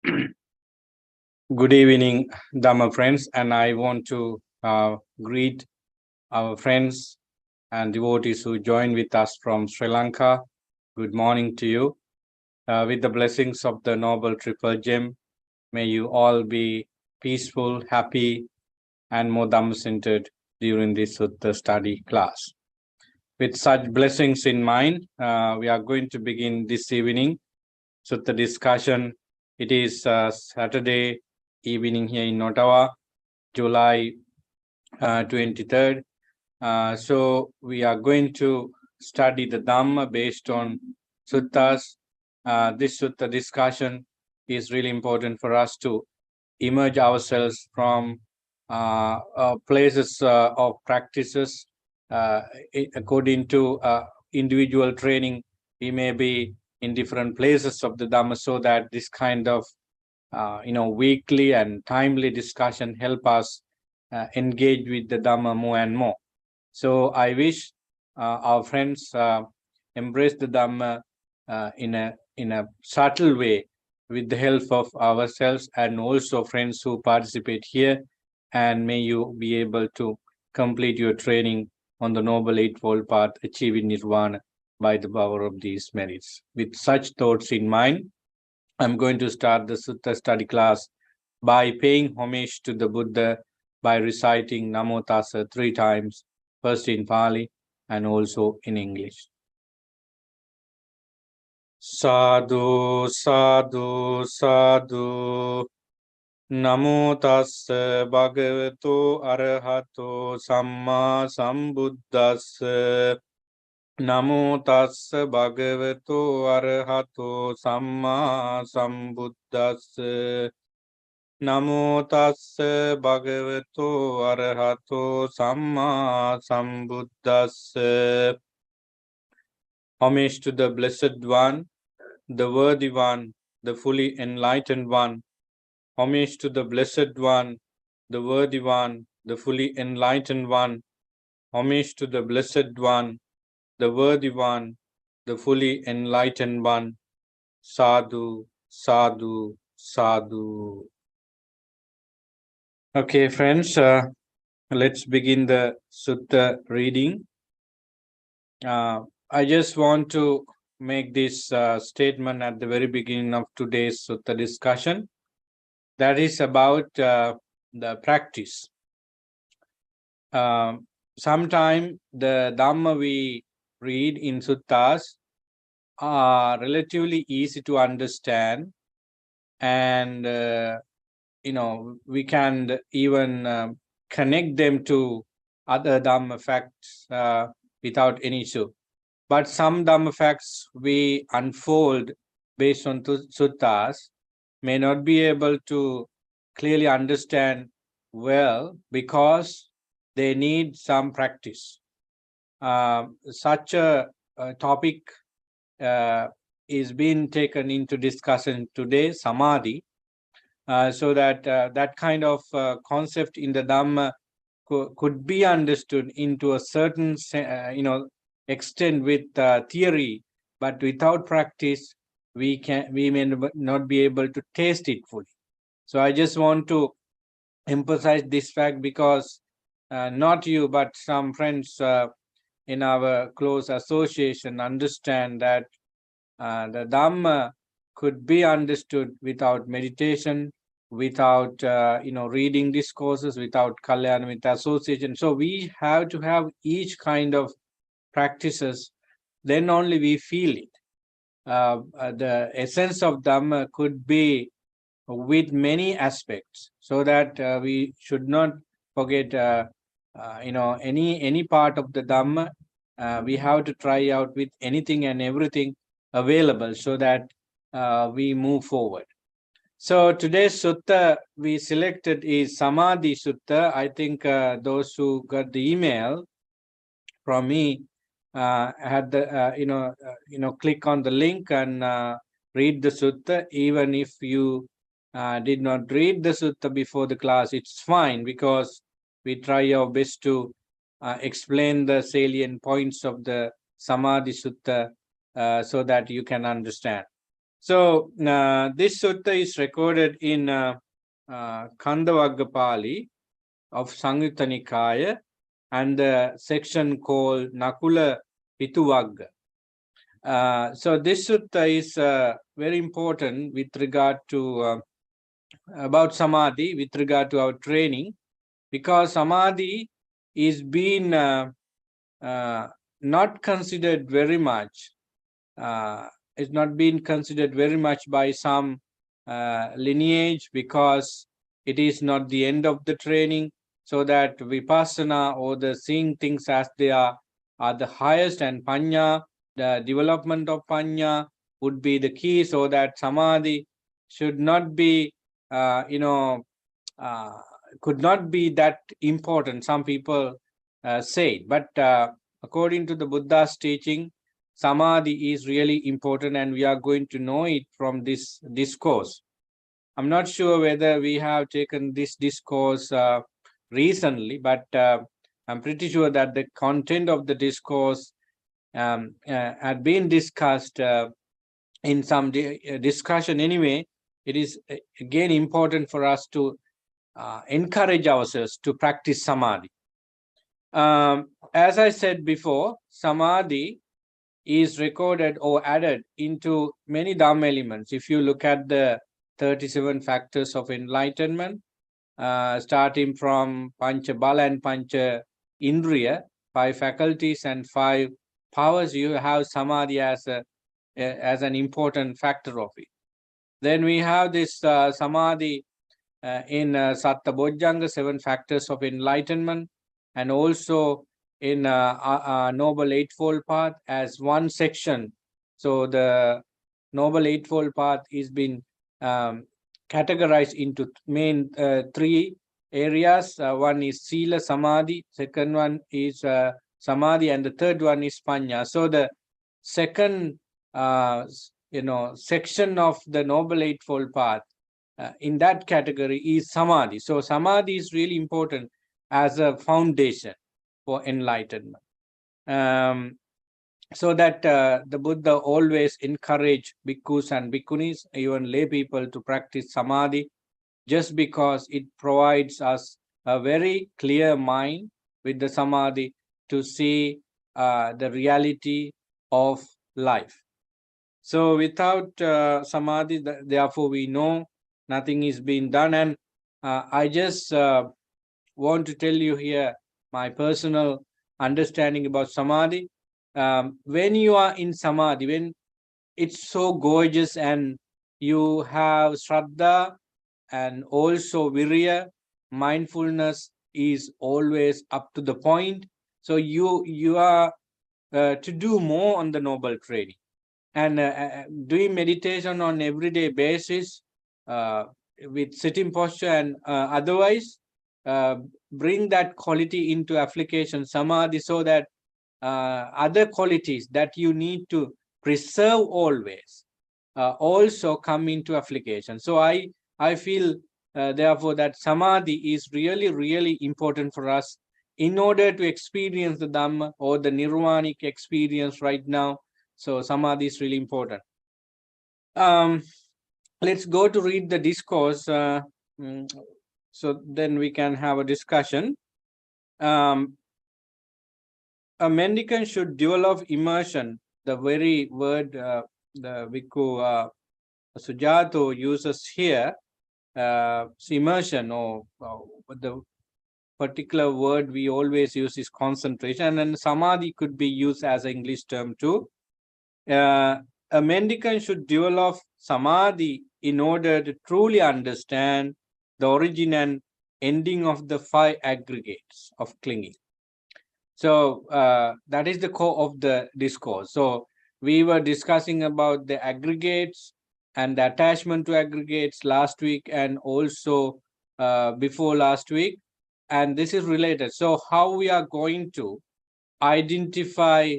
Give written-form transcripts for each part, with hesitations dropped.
Good evening, Dhamma friends, and I want to greet our friends and devotees who join with us from Sri Lanka. Good morning to you. With the blessings of the Noble Triple Gem, may you all be peaceful, happy, and more Dhamma-centered during this Sutta study class. With such blessings in mind, we are going to begin this evening Sutta discussion. It is Saturday evening here in Ottawa, July 23rd. So we are going to study the Dhamma based on suttas. This sutta discussion is really important for us to emerge ourselves from places of practices. According to individual training, we may be in different places of the Dhamma, so that this kind of weekly and timely discussion help us engage with the Dhamma more and more. So I wish our friends embrace the Dhamma in a subtle way with the help of ourselves and also friends who participate here, and may you be able to complete your training on the Noble Eightfold Path, achieving Nirvana by the power of these merits. With such thoughts in mind, I'm going to start the Sutta study class by paying homage to the Buddha by reciting Namo Tassa 3 times, first in Pali and also in English. Sadhu, sadhu, sadhu. Namo Tassa Bhagavato Arahato Samma Sambuddhassa. Namo Tassa Bhagavato Arahato Samma Sambuddhassa. Namo Tassa Bhagavato Arahato Samma Sambuddhassa. Homage to the Blessed One, the Worthy One, the Fully Enlightened One. Homage to the Blessed One, the Worthy One, the Fully Enlightened One. Homage to the Blessed One, the Worthy One, the Fully Enlightened One. Sadhu, sadhu, sadhu. Okay, friends, let's begin the Sutta reading. I just want to make this statement at the very beginning of today's Sutta discussion. That is about the practice. Sometimes the Dhamma we read in suttas are relatively easy to understand, and we can even connect them to other Dhamma facts without any issue. But some Dhamma facts we unfold based on suttas may not be able to clearly understand well because they need some practice. Such a topic is being taken into discussion today, samadhi, so that that kind of concept in the Dhamma could be understood into a certain extent with theory, but without practice we may not be able to taste it fully. So I just want to emphasize this fact because not you but some friends in our close association understand that the Dhamma could be understood without meditation, without reading discourses, without kalyana, with association. So we have to have each kind of practices, then only we feel it. The essence of Dhamma could be with many aspects, so that we should not forget any part of the Dhamma. We have to try out with anything and everything available so that we move forward. So today's sutta we selected is Samadhi Sutta. I think those who got the email from me had the click on the link and read the sutta. Even if you did not read the sutta before the class, it's fine, because we try our best to explain the salient points of the Samadhi Sutta so that you can understand. So this sutta is recorded in Kandavagga Pali of Samyutta Nikaya, and the section called Nakula Pituvagga. So this sutta is very important with regard to about samadhi, with regard to our training, because samadhi is being not considered very much. It's not being considered very much by some lineage, because it is not the end of the training. So that vipassana, or the seeing things as they are the highest, and panya, the development of panya, would be the key. So that samadhi should not be, could not be that important, some people say. But according to the Buddha's teaching, samadhi is really important, and we are going to know it from this discourse. I'm not sure whether we have taken this discourse recently, but I'm pretty sure that the content of the discourse had been discussed in some discussion anyway. It is again important for us to encourage ourselves to practice samadhi. As I said before, samadhi is recorded or added into many Dhamma elements. If you look at the 37 factors of enlightenment, starting from Pancha Bala and Pancha Indriya, 5 faculties and 5 powers, you have samadhi as an important factor of it. Then we have this samadhi in Satta Bojjhanga, 7 factors of enlightenment, and also in Noble Eightfold Path as one section. So the Noble Eightfold Path is been categorized into main 3 areas. One is Sila Samadhi, second one is Samadhi, and the third one is Panya. So the second section of the Noble Eightfold Path in that category is samadhi. So samadhi is really important as a foundation for enlightenment. So that the Buddha always encouraged bhikkhus and bhikkhunis, even lay people, to practice samadhi, just because it provides us a very clear mind with the samadhi to see the reality of life. So without samadhi, therefore we know nothing is being done. And I just want to tell you here my personal understanding about samadhi. When you are in samadhi, when it's so gorgeous and you have shraddha and also virya, mindfulness is always up to the point. So you are to do more on the noble training, and doing meditation on everyday basis with sitting posture, and otherwise bring that quality into application samadhi, so that other qualities that you need to preserve always also come into application. So I feel therefore that samadhi is really important for us in order to experience the Dhamma or the nirvanic experience right now. So samadhi is really important. Let's go to read the discourse, so then we can have a discussion. A mendicant should develop immersion. The very word the Bhikkhu Sujato uses here, immersion, or the particular word we always use is concentration, and samadhi could be used as an English term too. A mendicant should develop samadhi in order to truly understand the origin and ending of the 5 aggregates of clinging. So that is the core of the discourse. So we were discussing about the aggregates and the attachment to aggregates last week, and also before last week, and this is related. So how we are going to identify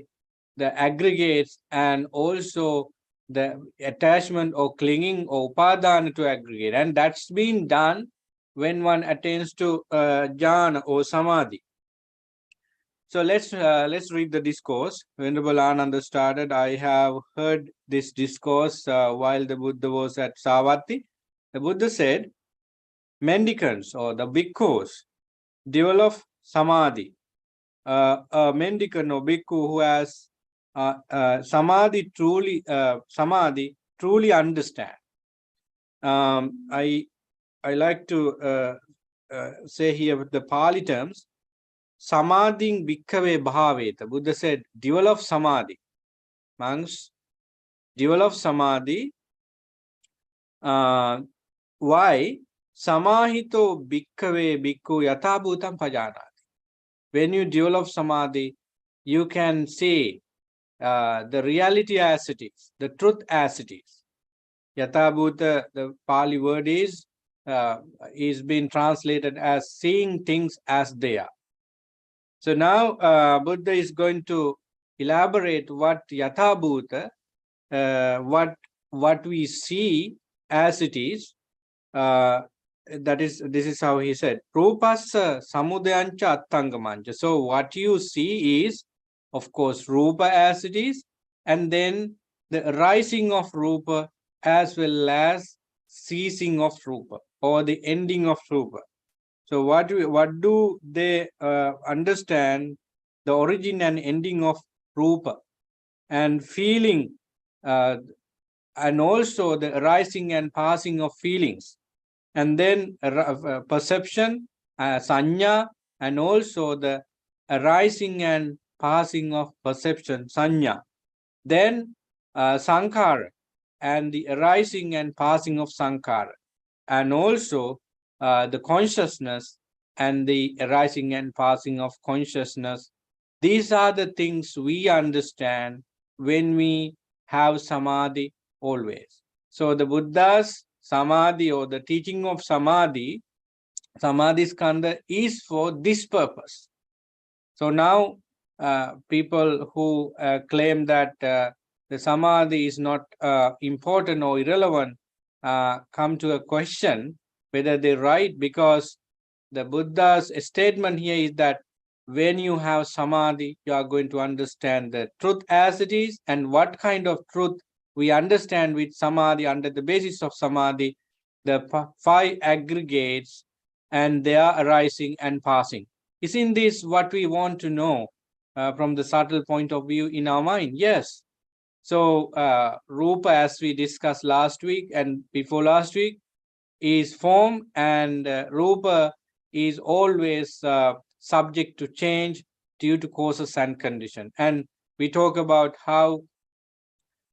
the aggregates and also the attachment or clinging or upadana to aggregate, and that's been done when one attains to jhana or samadhi. So let's read the discourse. Venerable Ananda started. I have heard this discourse while the Buddha was at Savatthi. The Buddha said, mendicants or the bhikkhus develop samadhi. A mendicant or bhikkhu who has samadhi truly understand. I like to say here with the Pali terms, samadhin bhikkhave bhaveta. Buddha said, develop samadhi. Monks, develop samadhi. Why? Samahito bhikkhave bhikkhu yatha bhutam pajanati. When you develop samadhi, you can see the reality as it is, the truth as it is. Yatha bhuta, the Pali word is been translated as seeing things as they are. So now Buddha is going to elaborate what yatha bhuta, what we see as it is. This is how he said, Rupassa samudayancha attangamancha. So what you see is, of course, Rupa as it is, and then the arising of Rupa as well as ceasing of Rupa or the ending of Rupa. So what do they understand? The origin and ending of Rupa and feeling, and also the arising and passing of feelings, and then perception, sanya, and also the arising and passing of perception, sanya. Then sankhara, and the arising and passing of sankhara, and also the consciousness and the arising and passing of consciousness. These are the things we understand when we have samadhi always. So the Buddha's samadhi, or the teaching of samadhi, samadhi skandha, is for this purpose. So now people who claim that the samadhi is not important or irrelevant come to a question whether they're right, because the Buddha's statement here is that when you have samadhi, you are going to understand the truth as it is, and what kind of truth we understand with samadhi. Under the basis of samadhi, the five aggregates and they are arising and passing. Isn't this what we want to know from the subtle point of view in our mind? Yes. So Rupa, as we discussed last week and before last week, is form, and Rupa is always subject to change due to causes and condition. And we talk about how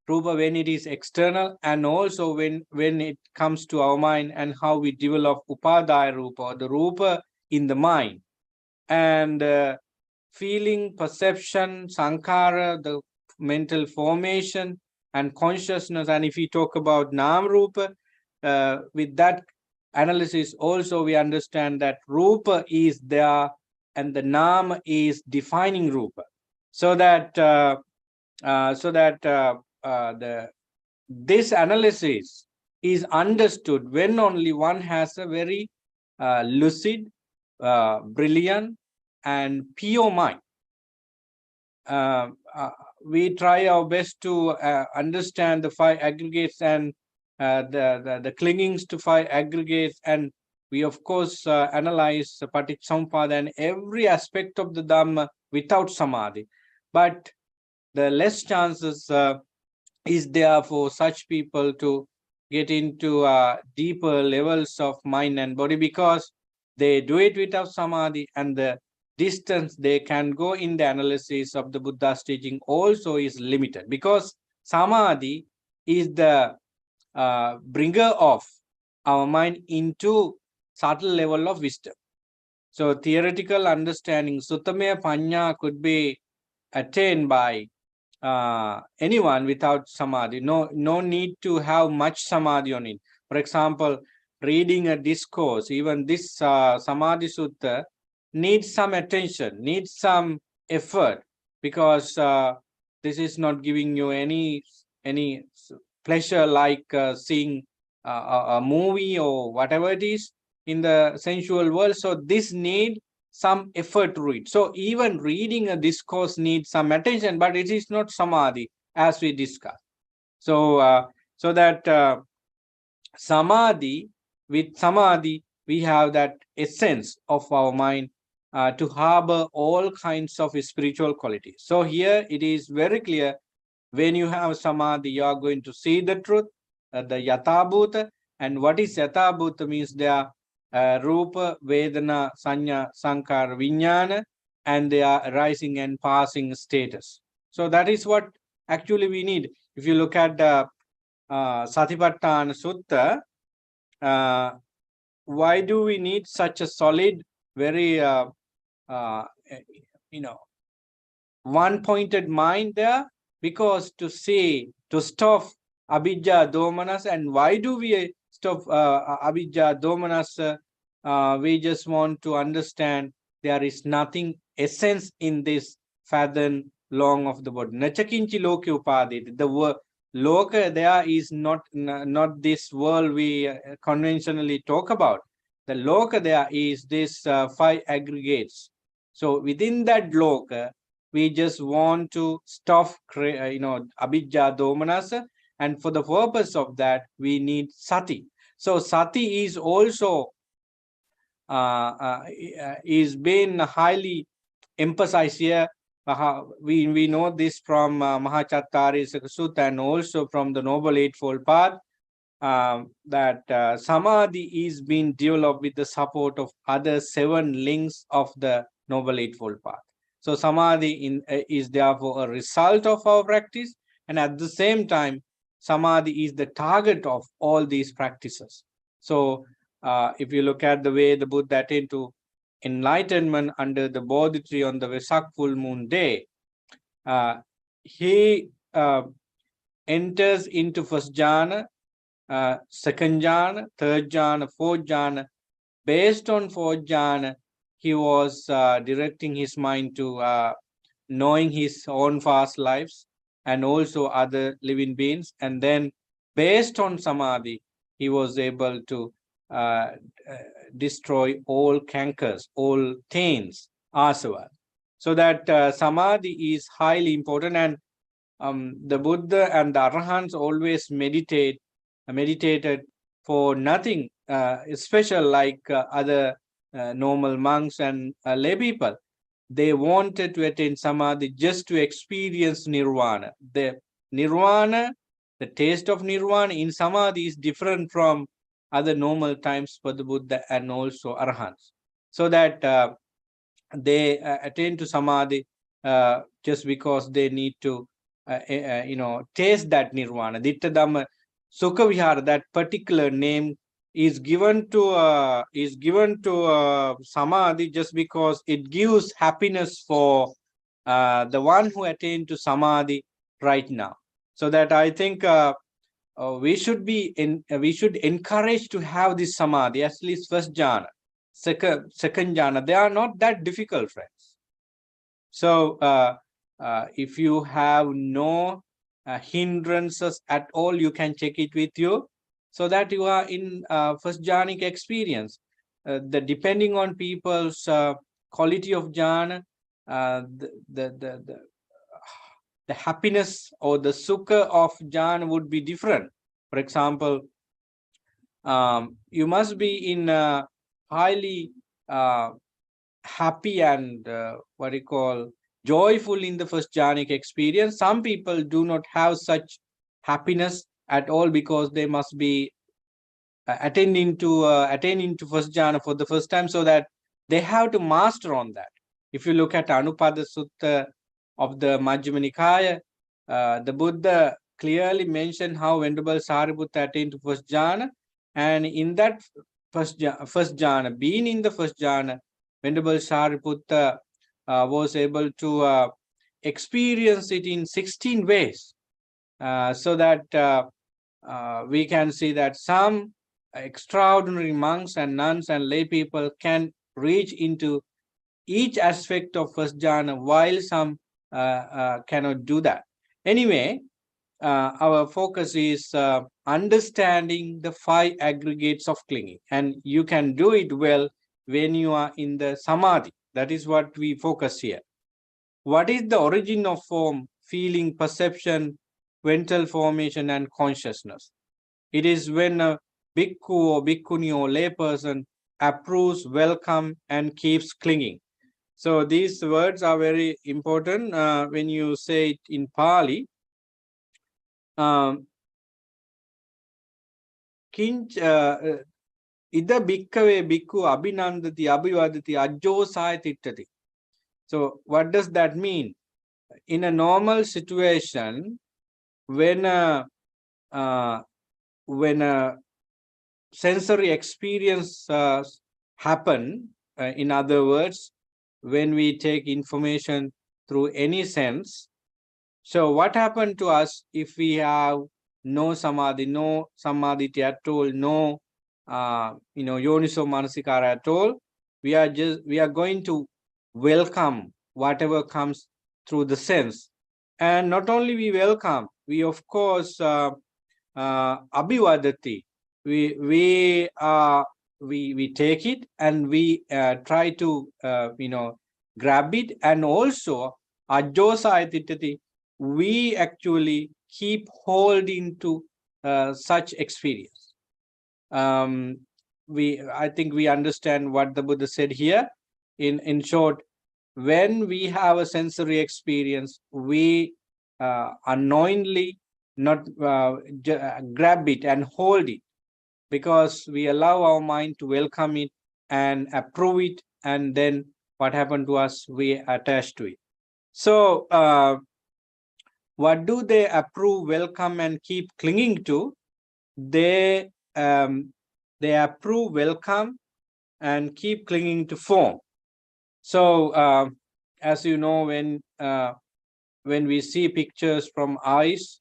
Rupa, when it is external, and also when it comes to our mind, and how we develop Upadaya Rupa, or the Rupa in the mind. And feeling, perception, sankhara, the mental formation, and consciousness. And if we talk about Nam Rupa, with that analysis also we understand that Rupa is there and the Nam is defining Rupa. So that this analysis is understood when only one has a very lucid, brilliant, and pure mind. We try our best to understand the five aggregates and the clingings to five aggregates, and we of course analyze Paticcasamuppada and every aspect of the Dhamma without samadhi. But the less chances is there for such people to get into deeper levels of mind and body, because they do it without samadhi, and the distance they can go in the analysis of the Buddha's teaching also is limited, because samadhi is the bringer of our mind into subtle level of wisdom. So theoretical understanding, Suttamaya Panya, could be attained by anyone without samadhi. No need to have much samadhi on it. For example, reading a discourse, even this Samadhi Sutta, needs some attention, needs some effort, because this is not giving you any pleasure like seeing a movie or whatever it is in the sensual world. So this need some effort to read. So even reading a discourse needs some attention, but it is not samadhi, as we discussed. So so that samadhi, with samadhi, we have that essence of our mind to harbor all kinds of spiritual qualities. So here it is very clear, when you have samadhi, you are going to see the truth, the yatabhuta. And what is yatabhuta means they are rupa, vedana, sanya, sankara, vijnana, and they are arising and passing status. So that is what actually we need. If you look at the Satipatthana Sutta, why do we need such a solid, very uh, you know, one-pointed mind there? Because to stop abhijja domanas. And why do we stop abhijja domanas? We just want to understand there is nothing essence in this fathom long of the body. Nachakinchi loke upadi. The word loka there is not this world we conventionally talk about. The loka there is this five aggregates. So within that loka, we just want to stop abhijja domanas, and for the purpose of that we need sati. So sati is also is being highly emphasized here. We know this from Mahachattari Sutta, and also from the Noble Eightfold Path, that samadhi is being developed with the support of other 7 links of the Noble Eightfold Path. So samadhi is therefore a result of our practice, and at the same time, samadhi is the target of all these practices. So if you look at the way the Buddha attained to enlightenment under the Bodhi tree on the Vesak full moon day, he enters into first jhana, second jhana, third jhana, fourth jhana. Based on fourth jhana, he was directing his mind to knowing his own past lives and also other living beings. And then based on samadhi, he was able to destroy all cankers, all taints, asava. So that samadhi is highly important. And the Buddha and the Arahants always meditated for nothing special like other normal monks and lay people. They wanted to attain samadhi just to experience nirvana. The nirvana, the taste of nirvana in samadhi is different from other normal times for the Buddha and also Arahants. So that they attain to samadhi just because they need to taste that nirvana. Ditta Dhamma Sukha Vihara, that particular name is given to samadhi just because it gives happiness for the one who attained to samadhi right now. So that I think we should encourage to have this samadhi, at least first jhana, second jhana. They are not that difficult, friends. So if you have no hindrances at all, you can check it with you, so that you are in first jhanic experience. Depending on people's quality of jhana, the happiness or the sukha of jhana would be different. For example, you must be in highly happy and what you call joyful in the first jhanic experience. Some people do not have such happiness at all because they must be attaining to first jhana for the first time, so that they have to master on that. If you look at Anupada Sutta of the Majjhima Nikaya, the Buddha clearly mentioned how Venerable Sariputta attained to first jhana, and in that first jhana, being in the first jhana, Venerable Sariputta was able to experience it in 16 ways, so that we can see that some extraordinary monks and nuns and lay people can reach into each aspect of first jhana, while some cannot do that. Anyway, our focus is understanding the 5 aggregates of clinging, and you can do it well when you are in the samadhi. That is what we focus here. What is the origin of form, feeling, perception, mental formation, and consciousness? It is when a bhikkhu or bhikkhuni or layperson approves, welcome, and keeps clinging. So these words are very important when you say it in Pali. Kinch ida bhikkave bhikkhu abhinandati abhivadati ajjosaya tittati. So what does that mean? In a normal situation, when a sensory experience happen, in other words, when we take information through any sense, so what happened to us if we have no samadhi at all, no yoniso manasikara at all? We are going to welcome whatever comes through the sense, and not only we welcome, we of course abhivadati. We take it and we try to grab it, and also ajjosaya, we actually keep holding to such experience. I think we understand what the Buddha said here. In short, when we have a sensory experience, we unknowingly not grab it and hold it, because we allow our mind to welcome it and approve it, and then what happened to us, we attach to it. So what do they approve, welcome, and keep clinging to? They approve, welcome, and keep clinging to form. So as you know, when we see pictures from eyes,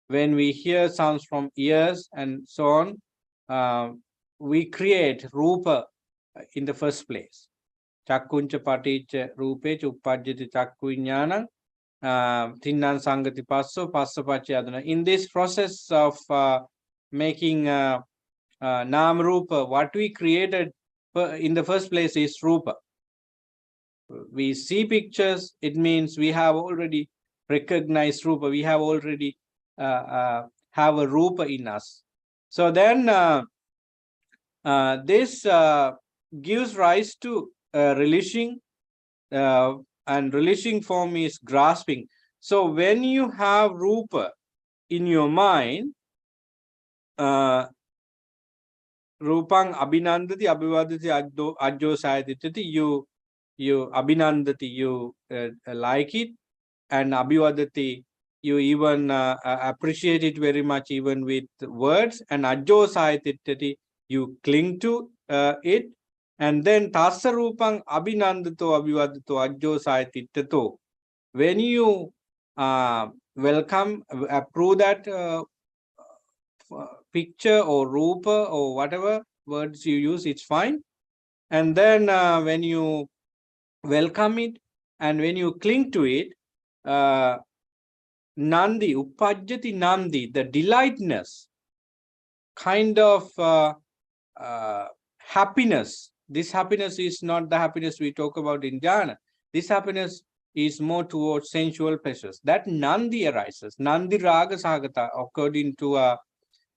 when we hear sounds from ears, and so on, we create rupa in the first place. Chakkuncha paticca rupecha uppajjati chakku vijnana tinnan sangati passo passapacca. In this process of making nam rupa, what we created in the first place is rupa. We see pictures, it means we have already recognized rupa, we have already have a rupa in us. So then this gives rise to releasing, and releasing form is grasping. So when you have rupa in your mind, rupang abhinandati abhivadati ajjosaya tittati, you abhinandati, you like it, and abhivadati, you even appreciate it very much, even with words, and ajjosaya tittati, you cling to it. And then tassa rupang abhinandato abhivadato ajjosaya tittato, when you welcome, approve that picture or rupa or whatever words you use, it's fine. And then when you welcome it and when you cling to it, nandi, uppajjati nandi, the delightness, kind of happiness. This happiness is not the happiness we talk about in jhana. This happiness is more towards sensual pleasures. That nandi arises. Nandi raga sagata, according to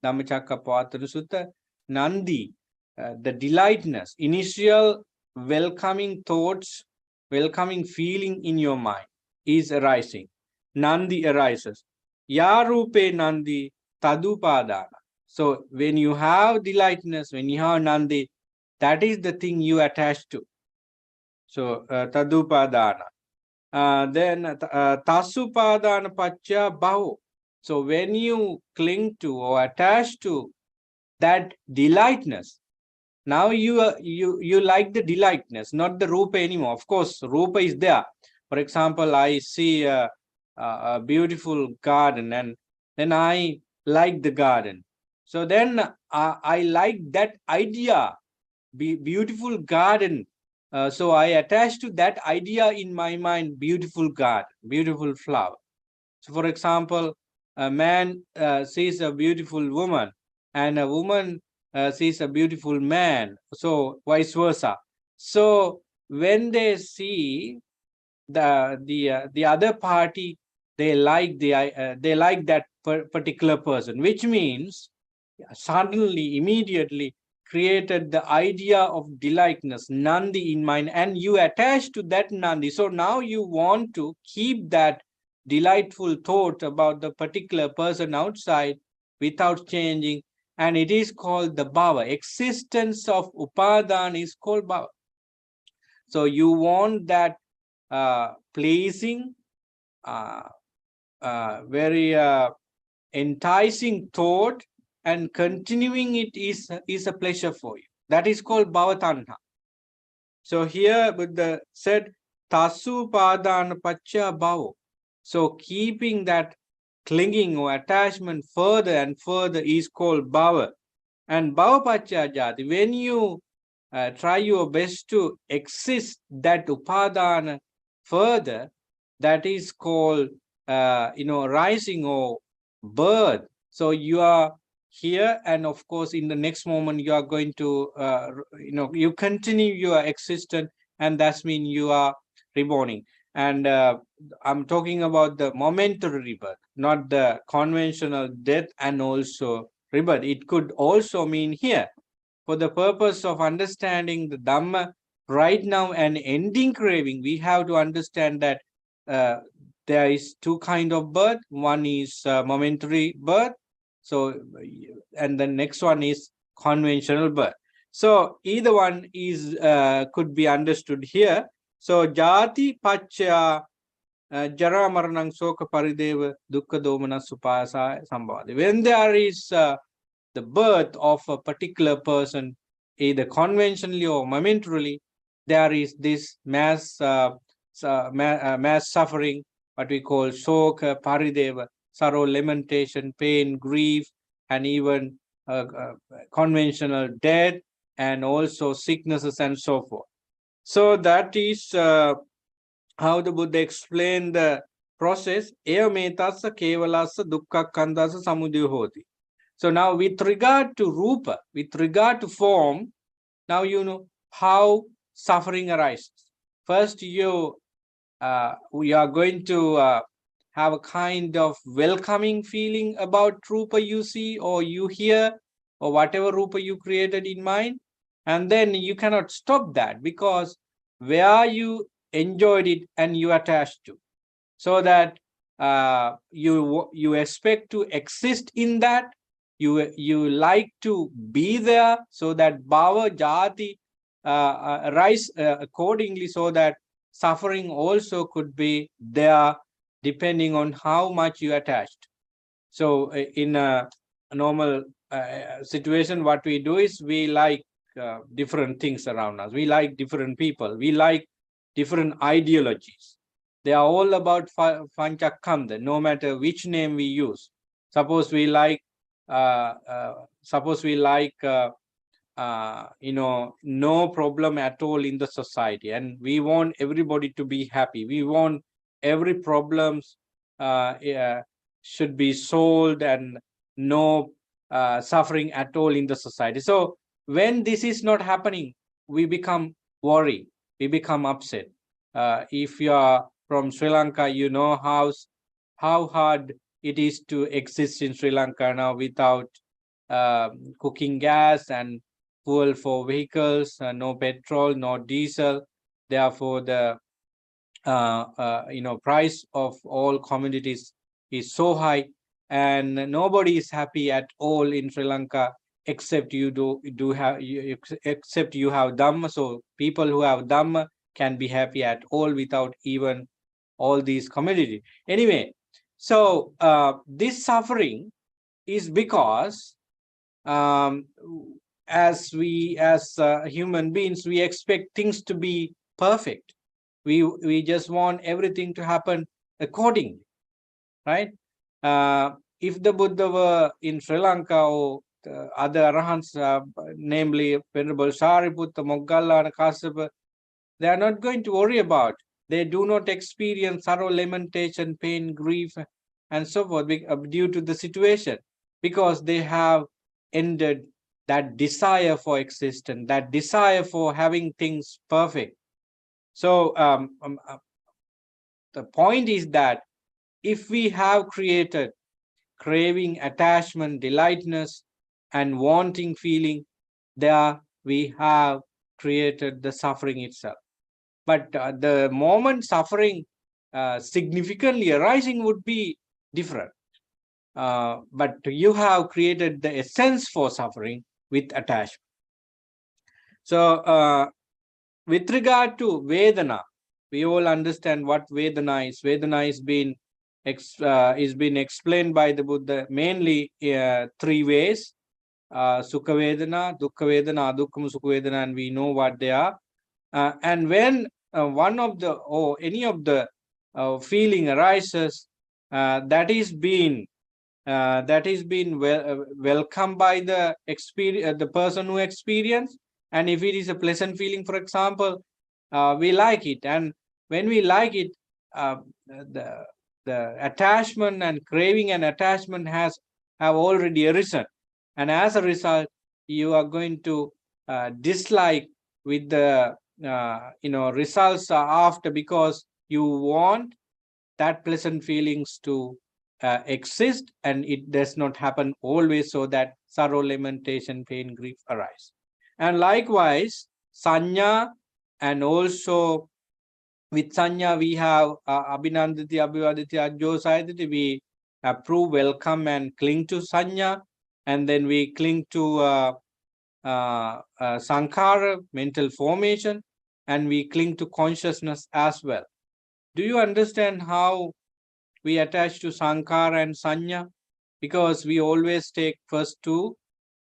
Dhammacakkappavattana Sutta. Nandi, the delightness, initial welcoming thoughts, welcoming feeling in your mind is arising. Nandi arises. Ya rupe nandi tadupadana. So when you have delightness, when you have nandi, that is the thing you attach to. So tadupadana. Then tasupadana pacca bhavo. So when you cling to or attach to that delightness, now you like the delightness, not the rupa anymore. Of course, rupa is there. For example, I see a beautiful garden, and then I like the garden. So then I like that idea, beautiful garden. So I attach to that idea in my mind, beautiful garden, beautiful flower. So for example, a man sees a beautiful woman, and a woman sees a beautiful man, so vice versa. So when they see the other party, they like that particular person, which means suddenly, immediately created the idea of delightness, Nandi, in mind, and you attach to that Nandi. So now you want to keep that delightful thought about the particular person outside without changing, and it is called the bhava. Existence of upadana is called bhava. So you want that pleasing, very enticing thought, and continuing it is a pleasure for you. That is called bhavatanha. So here Buddha said, tasu padana pacha bhavo. So keeping that clinging or attachment further and further is called bhava. And bhava pacha jati, when you try your best to exist that upadana further, that is called rising or birth. So you are here, and of course in the next moment you are going to you continue your existence, and that's mean you are reborning. And I'm talking about the momentary rebirth, not the conventional death and also rebirth. It could also mean here, for the purpose of understanding the Dhamma right now and ending craving, we have to understand that uh, there is two kind of birth. One is momentary birth, so, and the next one is conventional birth. So either one is could be understood here. So jati pacha jara maranang soka parideva dukkha domana supasa sambhava. When there is the birth of a particular person, either conventionally or momentarily, there is this mass suffering, what we call shoka, parideva, sorrow, lamentation, pain, grief, and even conventional death, and also sicknesses and so forth. So that is how the Buddha explained the process. Eva metasa kevalasa dukkha kandasa samudaya hoti. So now with regard to rupa, with regard to form, now you know how suffering arises. First, we are going to have a kind of welcoming feeling about rupa you see or you hear, or whatever rupa you created in mind. And then you cannot stop that, because where you enjoyed it and you attached to, so that you expect to exist in that, you like to be there, so that bhava jati rise accordingly, so that suffering also could be there depending on how much you attached. So in a normal situation, what we do is we like different things around us, we like different people, we like different ideologies. They are all about panchakkhanda, no matter which name we use. Suppose we like no problem at all in the society, and we want everybody to be happy. We want every problems should be solved, and no suffering at all in the society. So when this is not happening, we become worried, we become upset. If you are from Sri Lanka, you know how hard it is to exist in Sri Lanka now without cooking gas and fuel for vehicles, no petrol, no diesel. Therefore, the price of all commodities is so high, and nobody is happy at all in Sri Lanka, except except you have Dhamma. So people who have Dhamma can be happy at all without even all these commodities. Anyway, so this suffering is because as human beings, we expect things to be perfect. We just want everything to happen accordingly, right? If the Buddha were in Sri Lanka, or other arahants, namely Venerable Sariputta, Moggallana, and Kassapa, they are not going to worry about. They do not experience sorrow, lamentation, pain, grief, and so forth due to the situation, because they have ended that desire for existence, that desire for having things perfect. So the point is that if we have created craving, attachment, delightness, and wanting feeling, there we have created the suffering itself. But the moment suffering significantly arising would be different. But you have created the essence for suffering with attachment. So with regard to Vedana, we all understand what Vedana is. Vedana is being explained by the Buddha mainly three ways: Sukha Vedana, Dukkha Vedana, Adukkha Sukha Vedana, and we know what they are. And when one of the or any of the feeling arises, that is being welcomed by the experience, the person who experience. And if it is a pleasant feeling, for example, we like it, and when we like it, the attachment and craving and attachment have already arisen, and as a result you are going to dislike with the results after, because you want that pleasant feelings to exist, and it does not happen always, so that sorrow, lamentation, pain, grief arise. And likewise sanya, and also with sanya we have abhinandati, abhivadati, ajjosayati. We approve, welcome, and cling to sanya, and then we cling to sankhara, mental formation, and we cling to consciousness as well. Do you understand how we attach to sankhara and sanya? Because we always take first two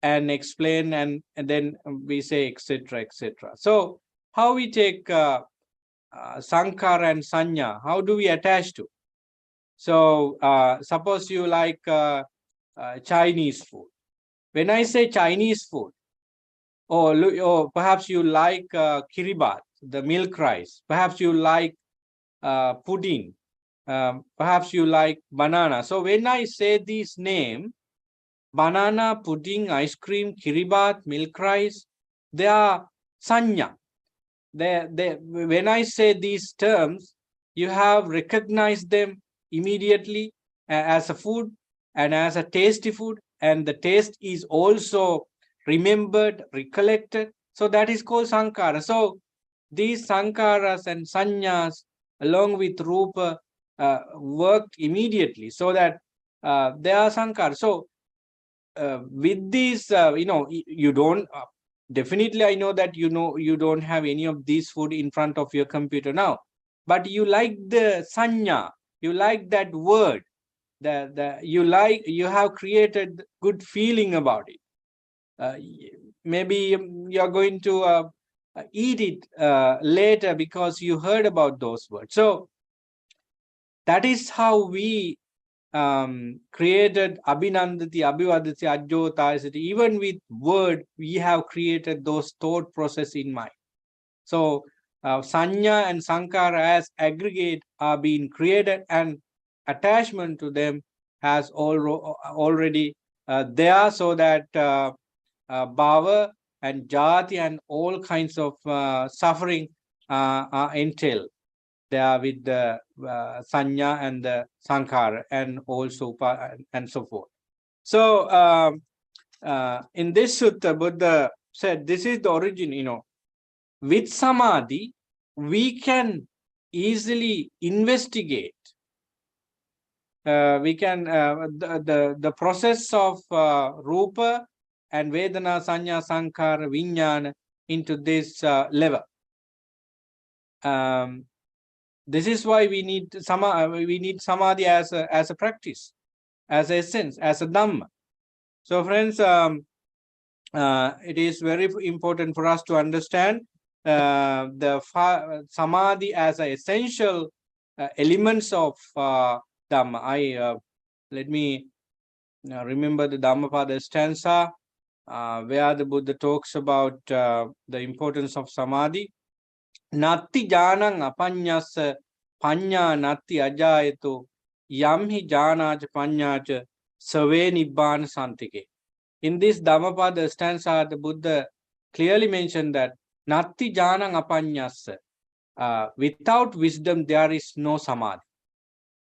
and explain, and then we say etc, etc. So how we take sankhara and sanya? How do we attach to? So suppose you like Chinese food. When I say Chinese food, or perhaps you like kiribat, the milk rice. Perhaps you like pudding. Perhaps you like banana. So when I say this name, banana, pudding, ice cream, kiribat, milk rice, they are sanya. When I say these terms, you have recognized them immediately as a food and as a tasty food, and the taste is also remembered, recollected. So that is called sankhara. So these sankharas and sanyas, along with rupa, worked immediately, so that they are sankhara. So with these, you don't definitely, I know that you don't have any of these food in front of your computer now, but you like the sanya, you like that word, you have created good feeling about it. Maybe you're going to eat it later because you heard about those words. So that is how we created abhinandati, abhivadati, ajjotayasati. Even with word, we have created those thought process in mind. So sanya and sankhara as aggregate are being created, and attachment to them has already there, so that bhava and jati and all kinds of suffering are entailed there with the sanya and the sankhara, and also and so forth. So in this sutta, Buddha said this is the origin. With samadhi we can easily investigate. We can the process of rupa and vedana, sanya, sankhara, vijnana into this level. This is why we need samadhi as a practice, as a essence, as a dhamma. So friends, it is very important for us to understand the samadhi as an essential elements of dhamma. Let me remember the Dhammapada stanza where the Buddha talks about the importance of samadhi. Natti janang apanyasa panya natti ajayato yamhi janaja panyaja save nibbana santike. In this Dhammapada stanza, the Buddha clearly mentioned that natti janang apanyasa. without wisdom, there is no samadhi.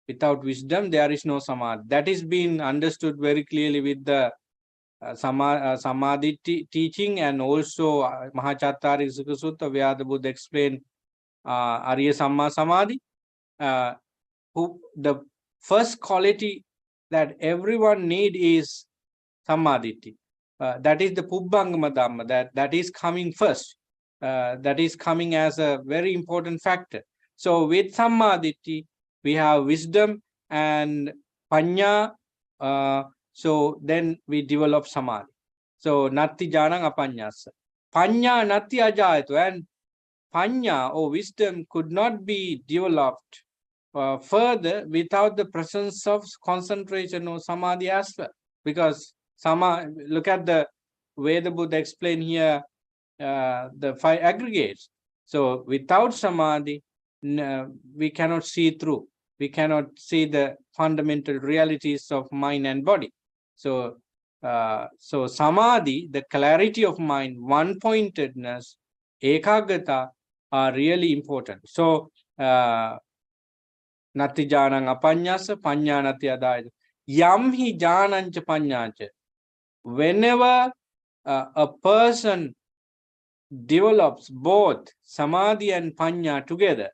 Without wisdom, there is no samadhi. That is being understood very clearly with the samadhi teaching, and also Mahachattari Sutta, where the Buddha explained Arya Samma Samadhi. Who the first quality that everyone need is samadhi. That is the Pubbangama Dhamma, that is coming first. That is coming as a very important factor. So with samadhi, we have wisdom and panya. So then we develop samadhi. So natti janang apanyasa. Panya natti ajayatu. And panya or wisdom could not be developed further without the presence of concentration or samadhi as well. Because look at the way the Buddha explained here the 5 aggregates. So without samadhi, we cannot see through. We cannot see the fundamental realities of mind and body. So, so samadhi, the clarity of mind, one-pointedness, ekagata are really important. So, nati janang apanyasa, panya nati adayata. Yam hi janancha panyancha. Whenever a person develops both samadhi and panya together,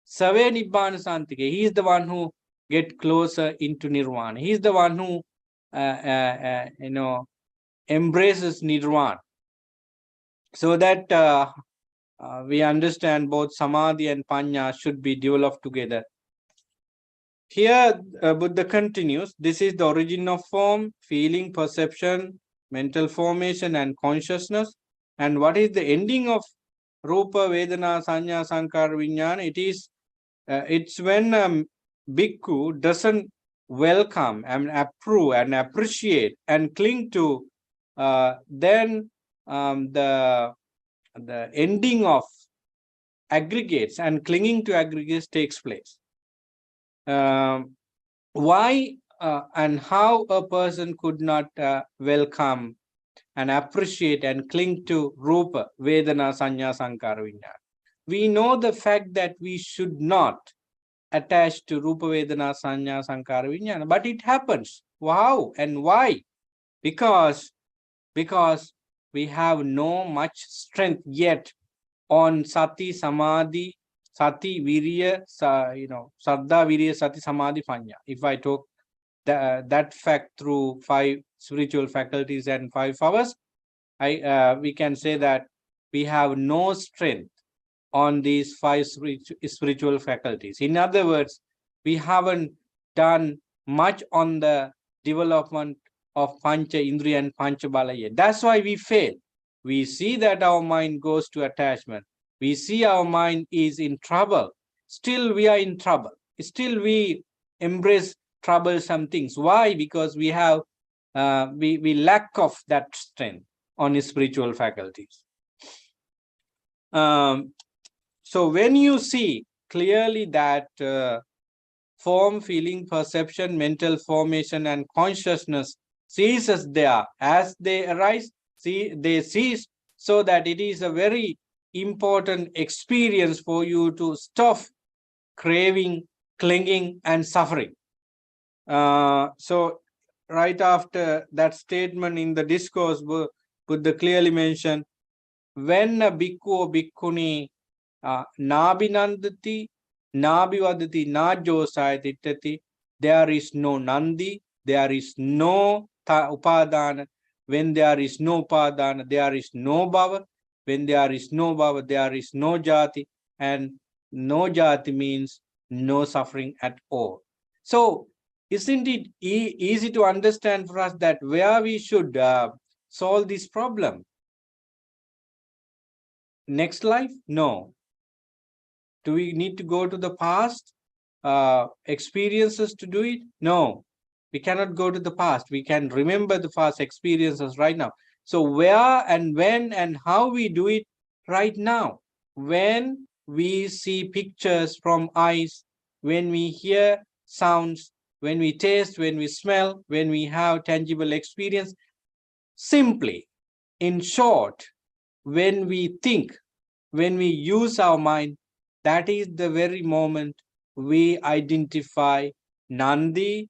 save nibbana santike, he is the one who get closer into nirvana. He is the one who embraces nirvana. So that we understand both samadhi and panya should be developed together. Here Buddha continues, this is the origin of form, feeling, perception, mental formation and consciousness. And what is the ending of Rupa, Vedana, Sanya, Sankara, Vijnana? It's when bhikkhu doesn't welcome and approve and appreciate and cling to, then the ending of aggregates and clinging to aggregates takes place. Why and how a person could not welcome and appreciate and cling to Rupa, Vedana, Sanya, Sankara, Vijnana? We know the fact that we should not attach to Rupa, Vedana, Sanya, Sankara, Vijnana, but it happens. Wow, and why? Because we have no much strength yet on Sati, Samadhi, Sati, Virya, Saddha, Virya, Sati, Samadhi, Panya. If I talk that fact through 5 spiritual faculties and 5 hours, we can say that we have no strength on these 5 spiritual faculties. In other words, we haven't done much on the development of Pancha Indriya and Pancha Bala yet. That's why we fail. We see that our mind goes to attachment. We see our mind is in trouble. Still we are in trouble. Still we embrace troublesome things. Why? Because we have we lack of that strength on spiritual faculties. So when you see clearly that form, feeling, perception, mental formation, and consciousness ceases there as they arise, they cease, so that it is a very important experience for you to stop craving, clinging, and suffering. So right after that statement in the discourse, Buddha clearly mentioned, when a bhikkhu or bhikkhuni nabhinandati, nabhivadati, najosaya tittati, there is no nandi, there is no upadana. When there is no upadana, there is no bhava. When there is no bhava, there is no jati. And no jati means no suffering at all. So isn't it easy to understand for us that where we should solve this problem? Next life? No. Do we need to go to the past experiences to do it? No. We cannot go to the past. We can remember the past experiences right now. So where and when and how we do it right now? When we see pictures from eyes, when we hear sounds, when we taste, when we smell, when we have tangible experience. Simply, in short, when we think, when we use our mind, that is the very moment we identify Nandi,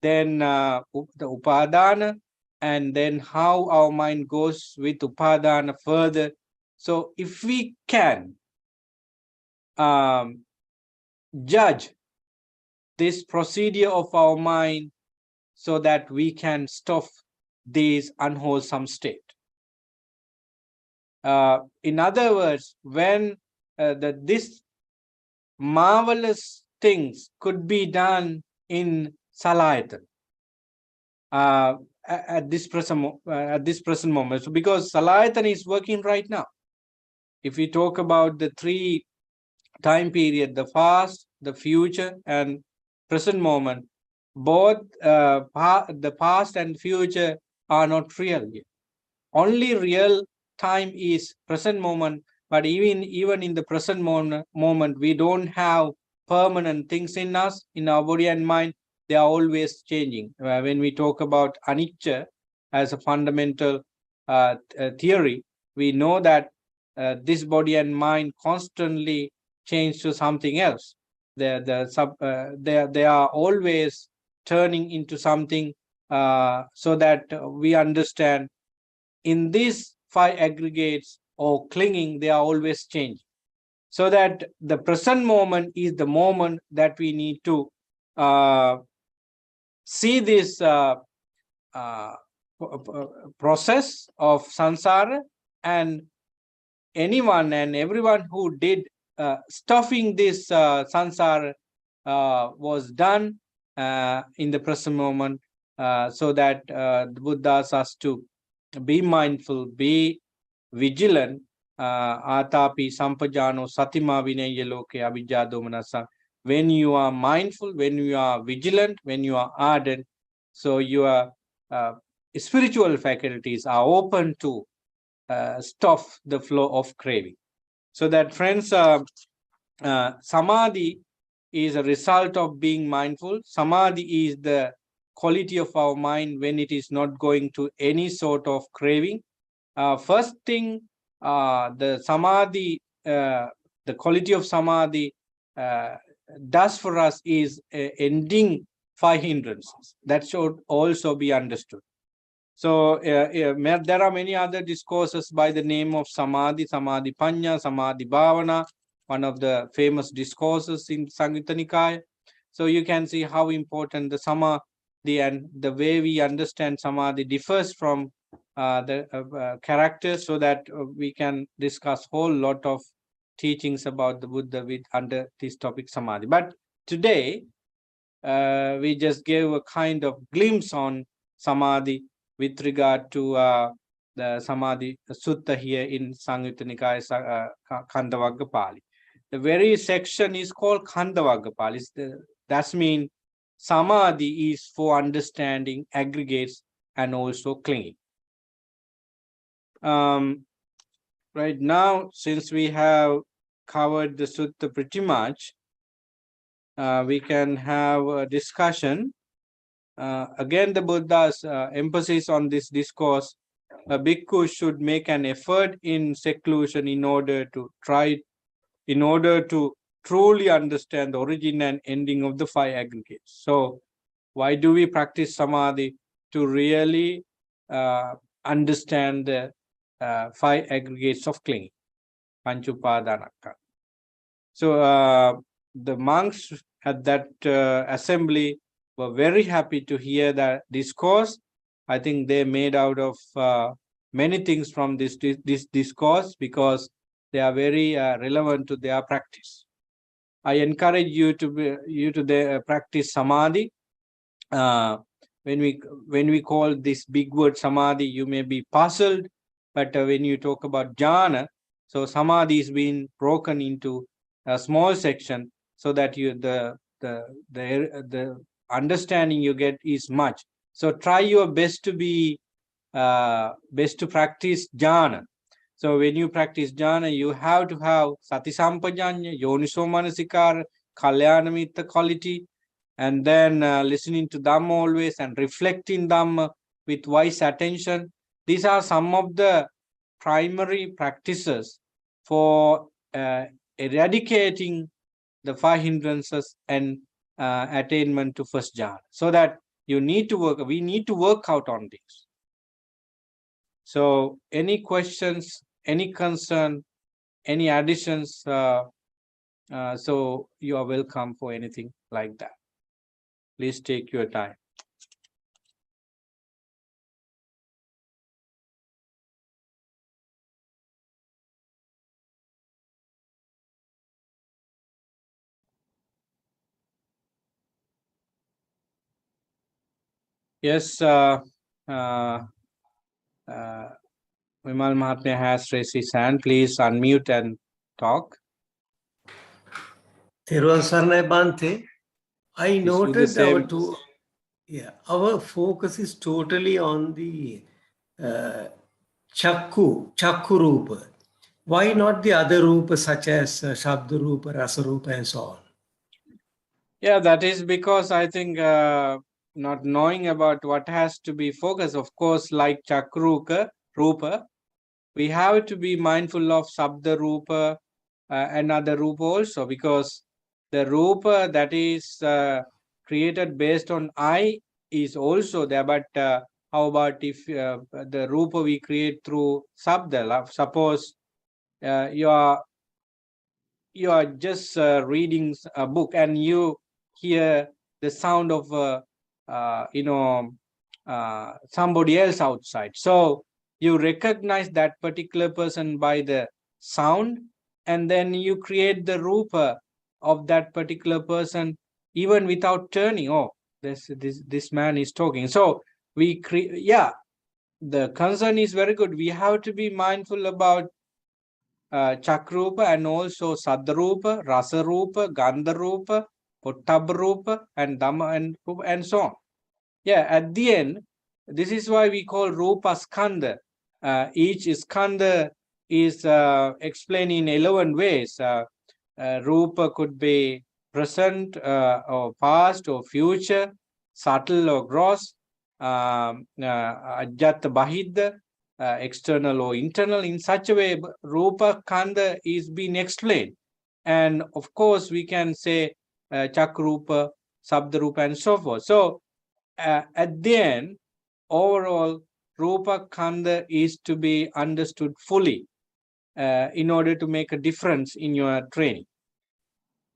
then the Upadana, and then how our mind goes with Upadana further. So if we can judge this procedure of our mind so that we can stop this unwholesome state. In other words, when this marvelous things could be done in Salayatan at this present moment. So because Salayatan is working right now. If we talk about the three time period, the past, the future, and present moment, both the past and future are not real yet. Only real time is present moment, but even in the present moment, we don't have permanent things in us, in our body and mind. They are always changing. When we talk about anicca as a fundamental theory, we know that this body and mind constantly change to something else. They are always turning into something, so that we understand in these five aggregates or clinging, they are always changing. So that the present moment is the moment that we need to see this process of samsara, and anyone and everyone who did stuffing this samsara was done in the present moment, so that the Buddha asks us to be mindful, be vigilant. Atapi sampajano satima vinaya loke abhijja domanasa. When you are mindful, when you are vigilant, when you are ardent, so your spiritual faculties are open to stop the flow of craving. So that, friends, samadhi is a result of being mindful. Samadhi is the quality of our mind when it is not going to any sort of craving. First thing, the samadhi, the quality of samadhi does for us is ending five hindrances. That should also be understood. So there are many other discourses by the name of samadhi, samadhi panya, samadhi bhavana, one of the famous discourses in Samyutta Nikaya. So you can see how important the samadhi and the way we understand samadhi differs from the characters, so that we can discuss whole lot of teachings about the Buddha with under this topic samadhi. But today we just gave a kind of glimpse on samadhi with regard to the samadhi sutta here in Samyutta Nikaya Khandavagga Pali. The very section is called Khandavagga Pali. That means samadhi is for understanding aggregates and also clinging. Right now, since we have covered the sutta pretty much, we can have a discussion. Again, the Buddha's emphasis on this discourse: a bhikkhu should make an effort in seclusion in order to truly understand the origin and ending of the five aggregates. So, why do we practice samadhi? To really understand the five aggregates of clinging, panchupadanaka. So the monks at that assembly were very happy to hear that discourse. I think they made out of many things from this discourse, because they are very relevant to their practice. I encourage you to practice samadhi. When we call this big word samadhi, you may be puzzled, but when you talk about jhana, so samadhi is being broken into a small section, so that the understanding you get is much. So try your best to practice jhana. So when you practice jhana, you have to have sati sampajanya, yoniso manasikara, kalyana quality, and then listening to Dhamma always and reflecting Dhamma with wise attention. These are some of the primary practices for eradicating the 5 hindrances and attainment to first jhana. So that we need to work out on this. So any questions, any concern, any additions, so you are welcome for anything like that. Please take your time. Yes, Vimal Mahatma has raised his hand. Please unmute and talk. Thiruvan Sarnai Bhante, I noted our focus is totally on the Chakku Rupa. Why not the other Rupa such as Shabda Rupa, Rasa Rupa and so on? Yeah, that is because I think not knowing about what has to be focused. Of course, like Chakruka, Rupa, we have to be mindful of Sabda Rupa and other Rupa also, because the Rupa that is created based on I is also there. But how about if the Rupa we create through Sabda? Suppose you are just reading a book and you hear the sound of somebody else outside, so you recognize that particular person by the sound, and then you create the rupa of that particular person even without turning. Oh, this man is talking. So we create, yeah, the concern is very good. We have to be mindful about Chakrupa and also Sadrupa, Rasarupa, Gandharupa, Pottabrupa, and Dhamma and so on. Yeah, at the end, this is why we call Rupa Skanda. Each Skanda is explained in 11 ways. Rupa could be present or past or future, subtle or gross, Ajat Bahidha, external or internal. In such a way, Rupa Kanda is being explained. And of course, we can say Chakrupa, Sabdarupa, and so forth. So at the end, overall, Rupa Kanda is to be understood fully in order to make a difference in your training.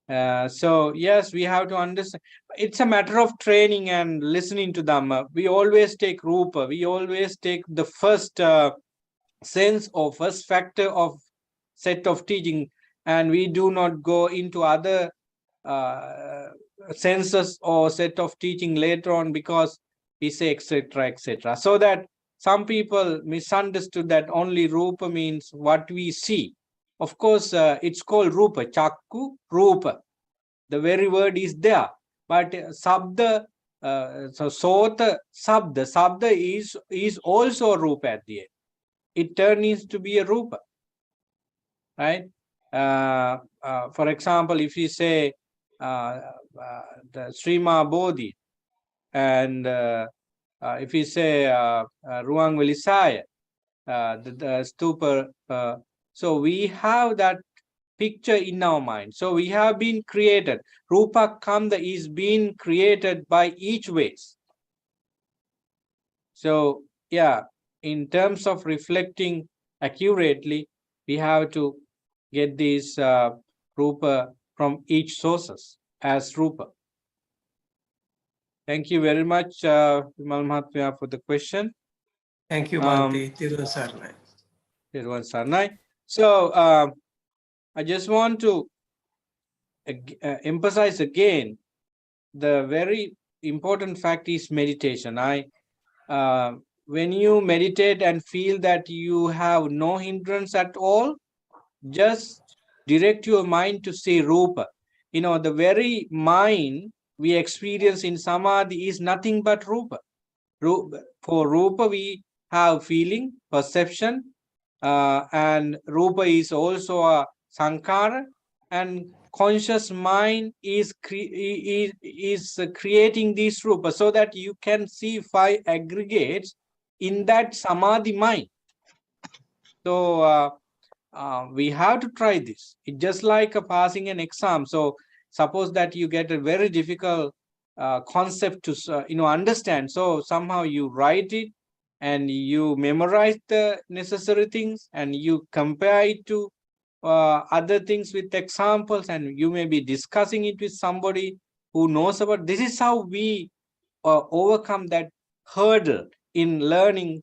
So yes, we have to understand. It's a matter of training and listening to Dhamma. We always take Rupa. We always take the first sense or first factor of set of teaching, and we do not go into other senses or set of teaching later on, because we say etc., etc. So that some people misunderstood that only Rupa means what we see. Of course, it's called Rupa, Chakku, Rupa. The very word is there. But Sabda, so Sota, Sabda is also a Rupa at the end. It turns to be a Rupa, right? For example, if you say the Srima Bodhi, and if you say Ruang Velisaya, the stupa, so we have that picture in our mind. So we have been created. Rupa Kanda is being created by each ways. So yeah, in terms of reflecting accurately, we have to get these Rupa from each sources as Rupa. Thank you very much, Vimal Mahatma, for the question. Thank you, Bhante. Thiruvan Sarnai. Thiruvan Sarnai. So I just want to emphasize again, the very important fact is meditation. When you meditate and feel that you have no hindrance at all, just direct your mind to say Rupa. The very mind we experience in Samadhi is nothing but Rupa. For Rupa, we have feeling, perception, and Rupa is also a Sankara, and conscious mind is creating this Rupa, so that you can see 5 aggregates in that Samadhi mind. So we have to try this. It's just like passing an exam. So suppose that you get a very difficult concept to understand. So somehow you write it and you memorize the necessary things and you compare it to other things with examples, and you may be discussing it with somebody who knows about. This is how we overcome that hurdle in learning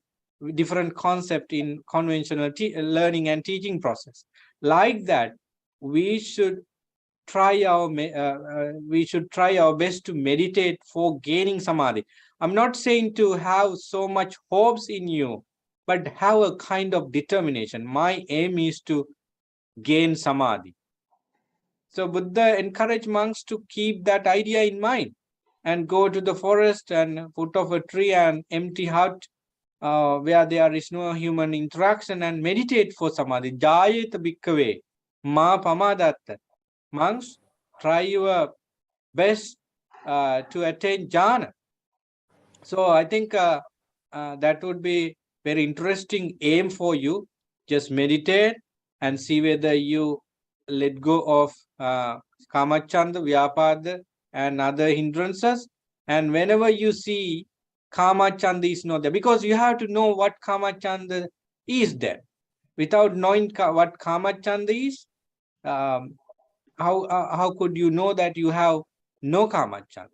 different concept in conventional learning and teaching process. Like that, we should try our best to meditate for gaining samadhi. I'm not saying to have so much hopes in you, but have a kind of determination. My aim is to gain samadhi. So Buddha encouraged monks to keep that idea in mind and go to the forest and foot of a tree and empty hut where there is no human interaction and meditate for samadhi. Jayeta bhikkave ma pamadatta. Monks, try your best to attain jhana. So I think that would be very interesting aim for you. Just meditate and see whether you let go of kamachanda, vyapada, and other hindrances. And whenever you see kamachanda is not there, because you have to know what kamachanda is there. Without knowing what kamachanda is, um, how could you know that you have no kamachanda?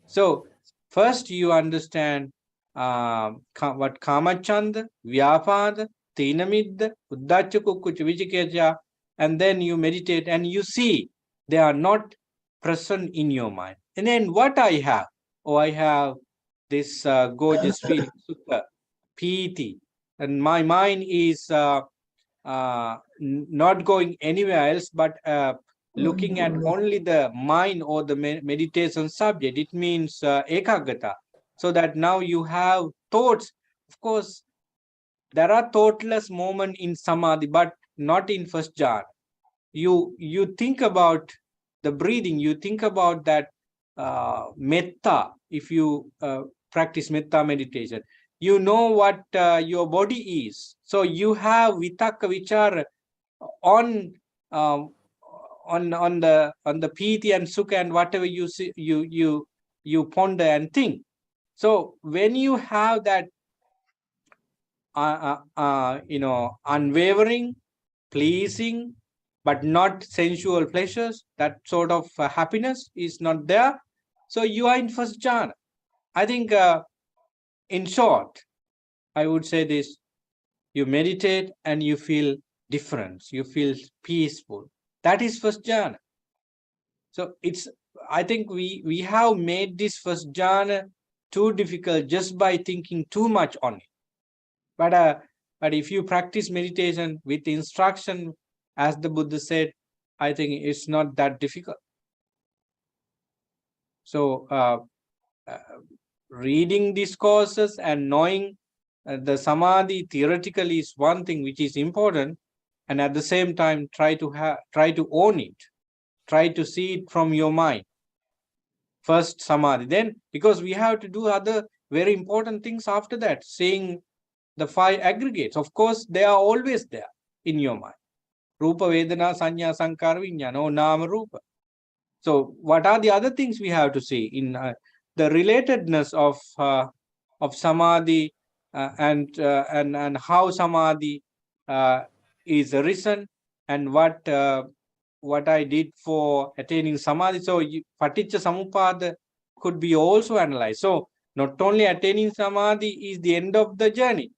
So first you understand what kamachanda, vyapada, tinamidda, uddacha kukkucha, vicikiccha, and then you meditate and you see they are not present in your mind. And then what I have? Oh, I have this gorgeous feeling, sukha, piti, and my mind is not going anywhere else but looking at only the mind or the meditation subject. It means ekagata. So that now you have thoughts. Of course, there are thoughtless moments in samadhi, but not in first jhana. You think about the breathing. You think about that metta. If you practice metta meditation, you know what your body is. So you have vitakka vichara on um, on the piti and sukha and whatever you see, you ponder and think. So when you have that unwavering, pleasing, but not sensual pleasures, that sort of happiness is not there. So you are in first jhana. I think in short, I would say this: you meditate and you feel difference, you feel peaceful. That is first jhana. So it's, I think we have made this first jhana too difficult just by thinking too much on it. But if you practice meditation with instruction, as the Buddha said, I think it's not that difficult. So reading these courses and knowing the samadhi theoretically is one thing which is important, and at the same time try to own it, try to see it from your mind. First samadhi, then because we have to do other very important things after that, saying the 5 aggregates. Of course, they are always there in your mind. Rupa, Vedana, Sanya, Sankara, Vijnana, or Nama, Rupa. So what are the other things we have to see in the relatedness of samadhi and how samadhi is arisen, and what I did for attaining samadhi. So Paticca Samuppada could be also analyzed. So not only attaining samadhi is the end of the journey.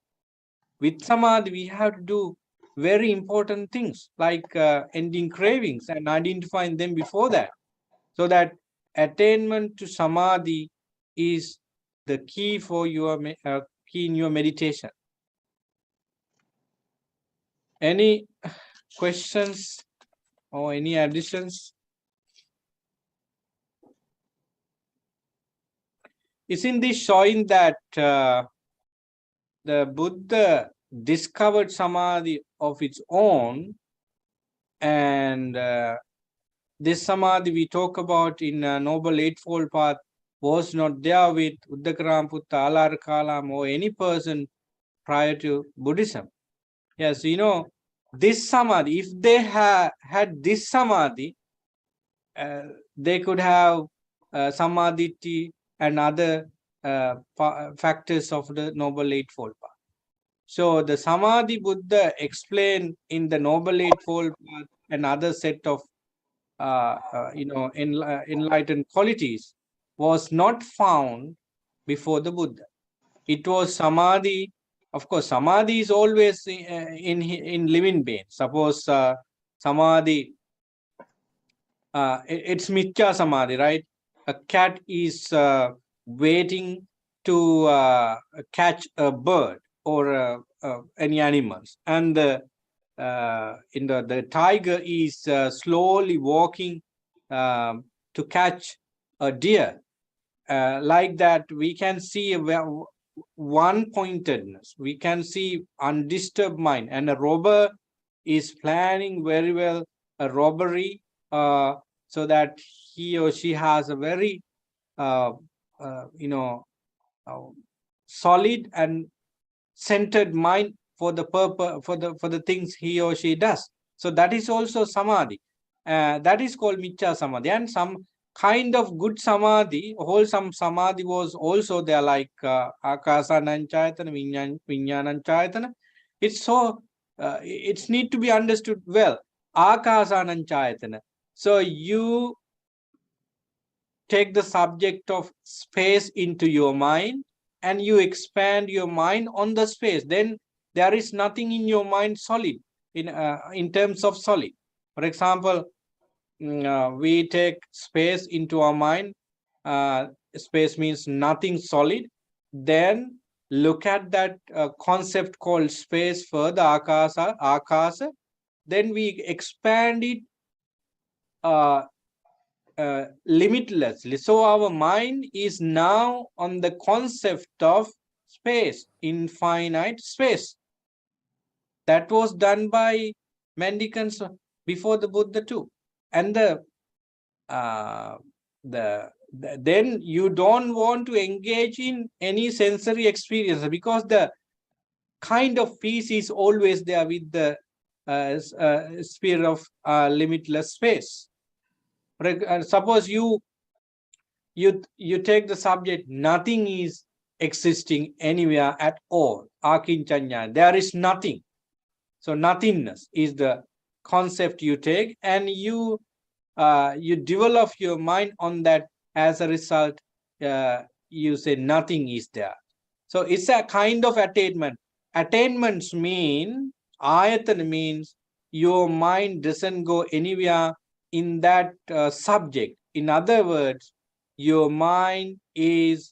With samadhi, we have to do very important things like ending cravings and identifying them before that. So that attainment to samadhi is the key for your key in your meditation. Any questions or any additions? Isn't this showing that the Buddha discovered samadhi of its own, and this samadhi we talk about in Noble Eightfold Path was not there with Uddakaramaputta, Alarakalam, or any person prior to Buddhism. Yes, this samadhi, if they had this samadhi, they could have samadhi and other factors of the Noble Eightfold Path. So the Samadhi Buddha explained in the Noble Eightfold Path another set of enlightened qualities was not found before the Buddha. It was Samadhi. Of course, Samadhi is always in living being. Suppose Samadhi, it's Mithya Samadhi, right? A cat is waiting to catch a bird or any animals, and the tiger is slowly walking to catch a deer. Like that, we can see one pointedness, we can see undisturbed mind, and a robber is planning very well a robbery so that he or she has a very uh, solid and centered mind for the purpose, for the things he or she does. So that is also samadhi. That is called Miccha Samadhi. And some kind of good samadhi, wholesome samadhi was also there, like Akasananchayatana, Vinyananchayatana. It's so, it's need to be understood well. Akasananchayatana. So you take the subject of space into your mind and you expand your mind on the space, then there is nothing in your mind solid in terms of solid. For example, we take space into our mind. Space means nothing solid. Then look at that concept called space further, akasa. Then we expand it limitlessly. So our mind is now on the concept of space, infinite space. That was done by mendicants before the Buddha too. And then you don't want to engage in any sensory experience, because the kind of peace is always there with the sphere of limitless space. Suppose you take the subject, nothing is existing anywhere at all. Akinchanya, there is nothing. So nothingness is the concept you take, and you develop your mind on that. As a result, you say nothing is there. So it's a kind of attainment. Attainments mean, ayatana means your mind doesn't go anywhere in that subject. In other words, your mind is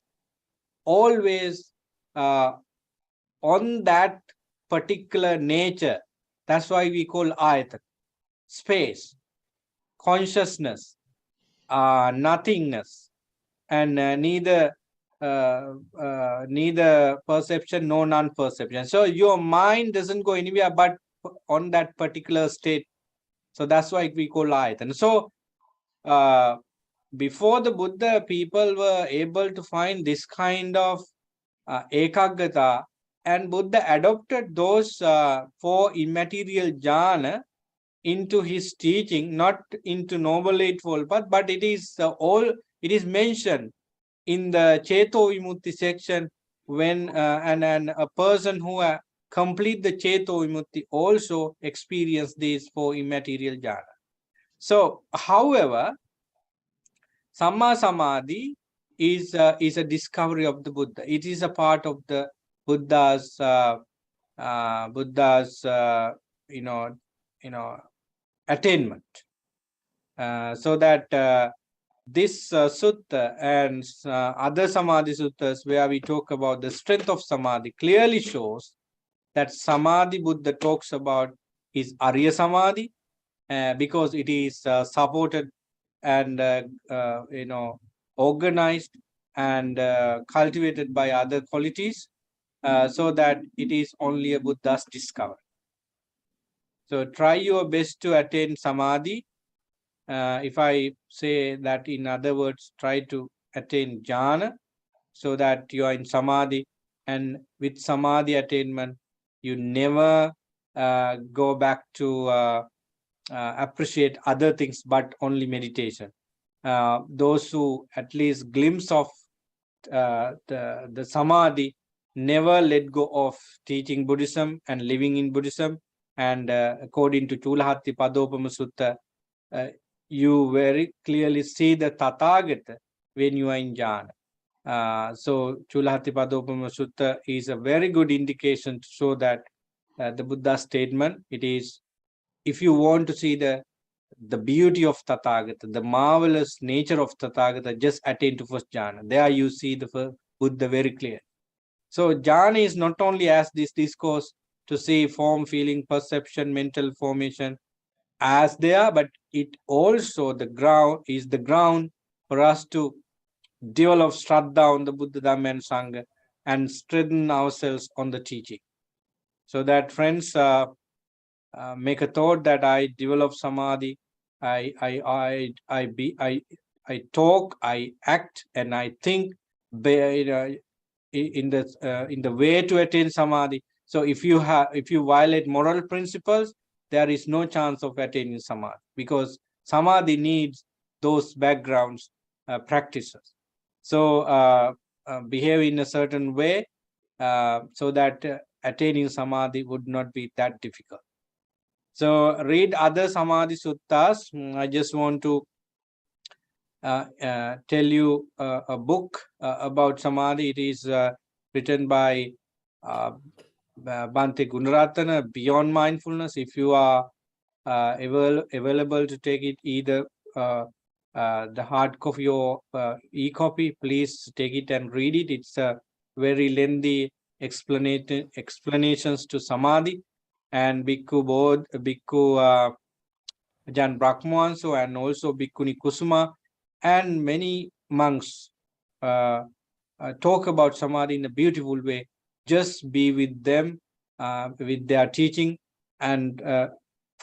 always on that particular nature. That's why we call ayatana. Space, consciousness, nothingness, and neither perception nor non-perception. So your mind doesn't go anywhere but on that particular state. So that's why we call ayatana. So before the Buddha, people were able to find this kind of ekaggata, and Buddha adopted those four immaterial jhana into his teaching, not into Noble Eightfold Path, but it is it is mentioned in the Cheto Vimutti section, when and a person who complete the Cheto Vimutti also experience these four immaterial jhana. So, however, Samma Samadhi is a discovery of the Buddha. It is a part of the Buddha's attainment. So that this sutta and other Samadhi suttas, where we talk about the strength of Samadhi, clearly shows that Samadhi Buddha talks about is Arya Samadhi, because it is supported and organized and cultivated by other qualities, so that it is only a Buddha's discovery. So try your best to attain Samadhi. If I say that in other words, try to attain jhana, so that you are in Samadhi, and with Samadhi attainment, you never go back to appreciate other things, but only meditation. Those who at least glimpse of the samadhi never let go of teaching Buddhism and living in Buddhism. And according to Chulahatti Padopama Sutta, you very clearly see the Tathagata when you are in jhana. So Chulahatti Padopama Sutta is a very good indication to show that the Buddha statement, it is, if you want to see the beauty of Tathagata, the marvelous nature of Tathagata, just attain to first jhana. There you see the Buddha very clear. So jhana is not only as this discourse to see form, feeling, perception, mental formation as they are, but it also the ground for us to develop Shraddha on the Buddha, Dhamma and Sangha and strengthen ourselves on the teaching. So that, friends, make a thought that I develop samadhi, I talk, I act, and I think in the way to attain samadhi. So if you violate moral principles, there is no chance of attaining samadhi, because samadhi needs those backgrounds practices. So behave in a certain way so that attaining samadhi would not be that difficult. So read other samadhi suttas. I just want to tell you a book about samadhi. It is written by Bhante Gunaratana, Beyond Mindfulness. If you are available to take it, either the hard copy or e-copy, please take it and read it. It's a very lengthy explanations to samadhi. And Bhikkhu Bodh, Bhikkhu Jan Brahmanso, and also Bhikkhuni Kusuma, and many monks talk about samadhi in a beautiful way. Just be with them, with their teaching. And of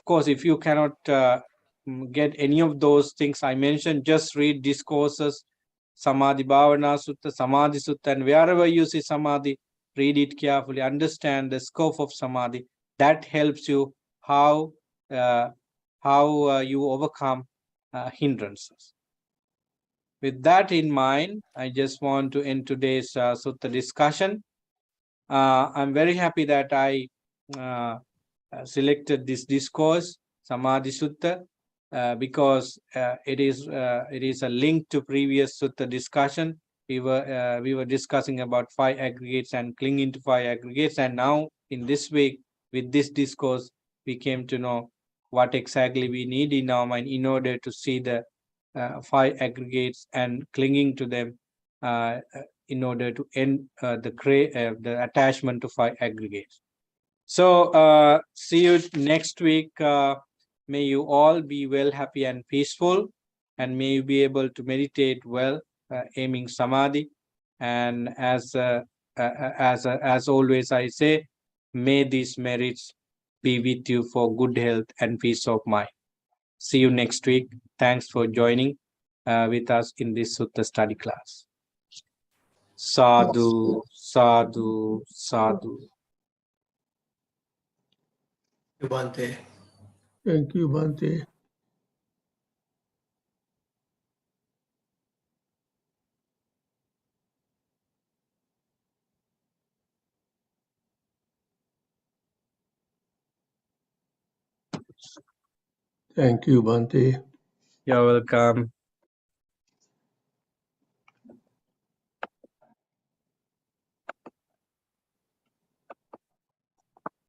course, if you cannot get any of those things I mentioned, just read discourses, Samadhi Bhavana Sutta, Samadhi Sutta, and wherever you see samadhi, read it carefully, understand the scope of samadhi. That helps you how you overcome hindrances. With that in mind, I just want to end today's sutta discussion. I'm very happy that I selected this discourse, Samadhi Sutta, because it is a link to previous sutta discussion. We were discussing about 5 aggregates and clinging to 5 aggregates, and now in this week with this discourse, we came to know what exactly we need in our mind in order to see the 5 aggregates and clinging to them in order to end the attachment to 5 aggregates. So see you next week. May you all be well, happy, and peaceful, and may you be able to meditate well, aiming samadhi. And as always, I say, may these merits be with you for good health and peace of mind. See you next week. Thanks for joining with us in this Sutta study class. Sadhu, sadhu, sadhu. Bhante. Thank you, Bhante. Thank you, Bhante. You're welcome.